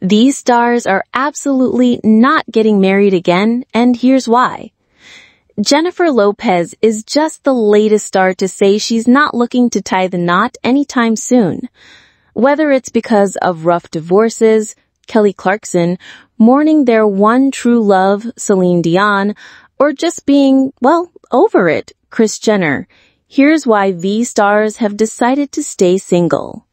These stars are absolutely not getting married again, and here's why. Jennifer Lopez is just the latest star to say she's not looking to tie the knot anytime soon. Whether it's because of rough divorces, Kelly Clarkson, mourning their one true love, Celine Dion, or just being, over it, Kris Jenner, here's why these stars have decided to stay single.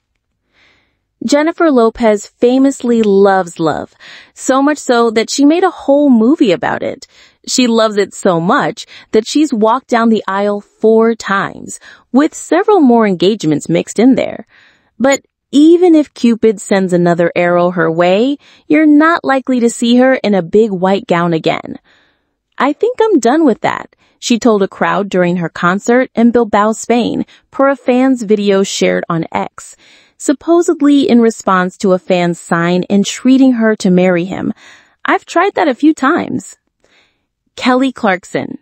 Jennifer Lopez famously loves love, so much so that she made a whole movie about it. She loves it so much that she's walked down the aisle 4 times, with several more engagements mixed in there. But even if Cupid sends another arrow her way, you're not likely to see her in a big white gown again. I think I'm done with that, she told a crowd during her concert in Bilbao, Spain, per a fan's video shared on X. Supposedly in response to a fan's sign entreating her to marry him. I've tried that a few times. Kelly Clarkson.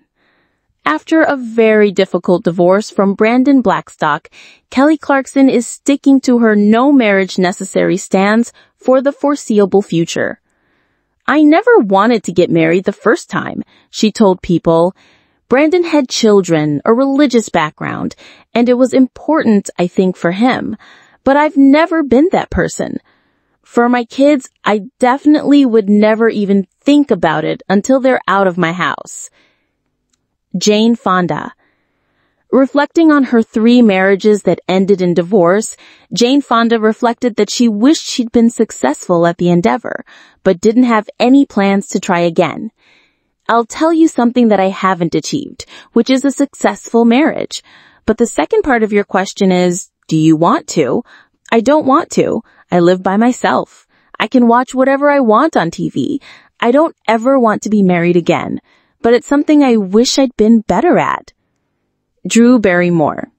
After a very difficult divorce from Brandon Blackstock, Kelly Clarkson is sticking to her no marriage necessary stance for the foreseeable future. I never wanted to get married the first time, she told People. Brandon had children, a religious background, and it was important, I think, for him. But I've never been that person. For my kids, I definitely would never even think about it until they're out of my house. Jane Fonda. Reflecting on her 3 marriages that ended in divorce, Jane Fonda reflected that she wished she'd been successful at the endeavor, but didn't have any plans to try again. I'll tell you something that I haven't achieved, which is a successful marriage. But the second part of your question is, do you want to? I don't want to. I live by myself. I can watch whatever I want on TV. I don't ever want to be married again, but it's something I wish I'd been better at. Drew Barrymore.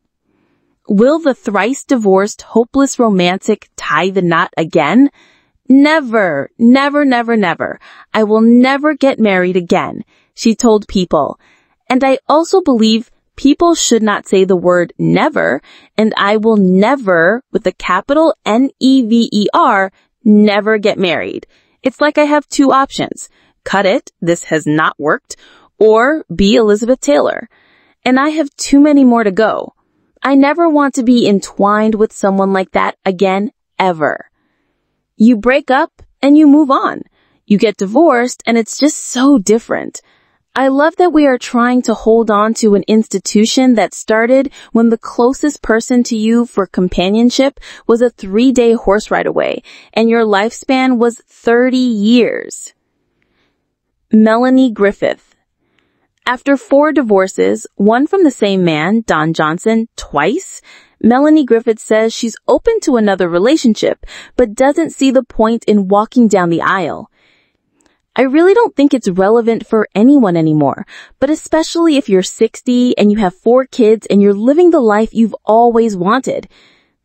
Will the thrice divorced hopeless romantic tie the knot again? Never, never, never, never. I will never get married again, she told People. And I also believe people should not say the word never, and I will never, with a capital N-E-V-E-R, never get married. It's like I have 2 options. Cut it, this has not worked, or be Elizabeth Taylor. And I have too many more to go. I never want to be entwined with someone like that again, ever. You break up and you move on. You get divorced and it's just so different. I love that we are trying to hold on to an institution that started when the closest person to you for companionship was a 3-day horse ride away, and your lifespan was 30 years. Melanie Griffith. After 4 divorces, one from the same man, Don Johnson, twice, Melanie Griffith says she's open to another relationship, but doesn't see the point in walking down the aisle. I really don't think it's relevant for anyone anymore, but especially if you're 60 and you have 4 kids and you're living the life you've always wanted,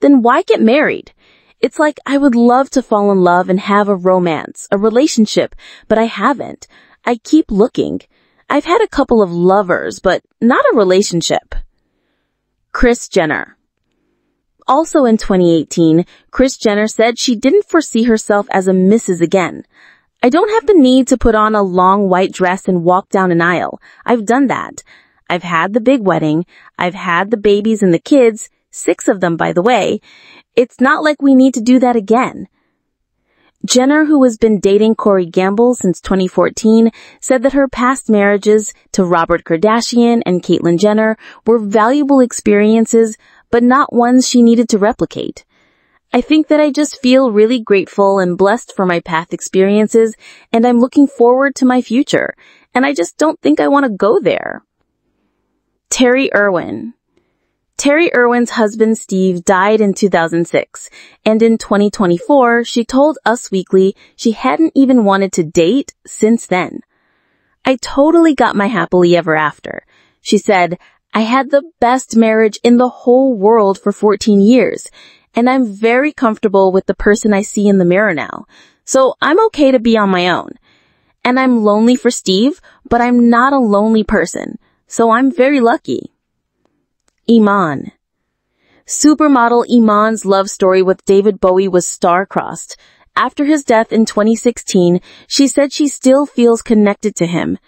then why get married? It's like I would love to fall in love and have a romance, a relationship, but I haven't. I keep looking. I've had a couple of lovers, but not a relationship. Kris Jenner. Also in 2018, Kris Jenner said she didn't foresee herself as a Mrs. again. I don't have the need to put on a long white dress and walk down an aisle. I've done that. I've had the big wedding. I've had the babies and the kids, 6 of them, by the way. It's not like we need to do that again. Jenner, who has been dating Corey Gamble since 2014, said that her past marriages to Robert Kardashian and Caitlyn Jenner were valuable experiences, but not ones she needed to replicate. I think that I just feel really grateful and blessed for my past experiences, and I'm looking forward to my future, and I just don't think I want to go there. Terry Irwin. Terry Irwin's husband Steve died in 2006, and in 2024, she told Us Weekly she hadn't even wanted to date since then. I totally got my happily ever after. She said, I had the best marriage in the whole world for 14 years, and I'm very comfortable with the person I see in the mirror now, so I'm okay to be on my own. And I'm lonely for Steve, but I'm not a lonely person, so I'm very lucky. Iman. Supermodel Iman's love story with David Bowie was star-crossed. After his death in 2016, she said she still feels connected to him.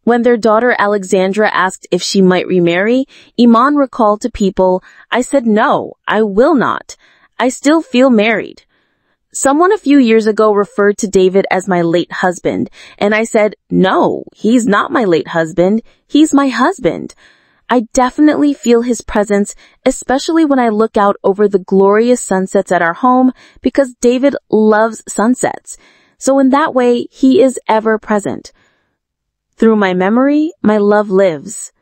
When their daughter Alexandra asked if she might remarry, Iman recalled to People, "I said no, I will not. I still feel married. Someone a few years ago referred to David as my late husband, and I said, no, he's not my late husband. He's my husband. I definitely feel his presence, especially when I look out over the glorious sunsets at our home, because David loves sunsets. So in that way, he is ever present. Through my memory, my love lives."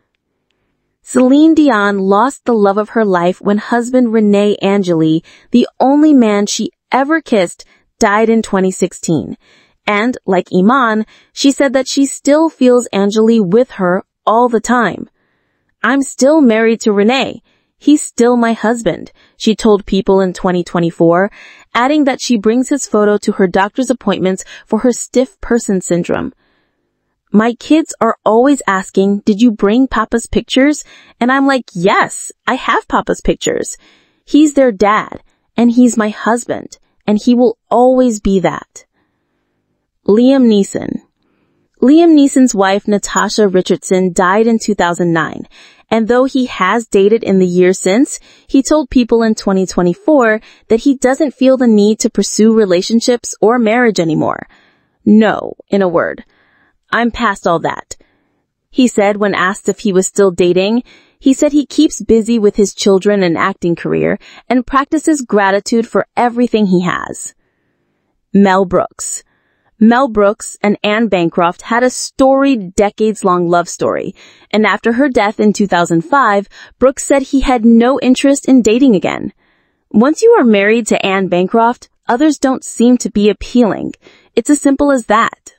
Celine Dion lost the love of her life when husband Rene Angeli, the only man she ever kissed, died in 2016. And, like Iman, she said that she still feels Angeli with her all the time. "I'm still married to Rene. He's still my husband," she told People in 2024, adding that she brings his photo to her doctor's appointments for her stiff person syndrome. "My kids are always asking, did you bring Papa's pictures? And I'm like, yes, I have Papa's pictures. He's their dad, and he's my husband, and he will always be that." Liam Neeson. Liam Neeson's wife, Natasha Richardson, died in 2009, and though he has dated in the years since, he told People in 2024 that he doesn't feel the need to pursue relationships or marriage anymore. No, in a word. "I'm past all that." He said when asked if he was still dating, he said he keeps busy with his children and acting career and practices gratitude for everything he has. Mel Brooks. Mel Brooks and Anne Bancroft had a storied decades-long love story, and after her death in 2005, Brooks said he had no interest in dating again. Once you are married to Anne Bancroft, others don't seem to be appealing. It's as simple as that.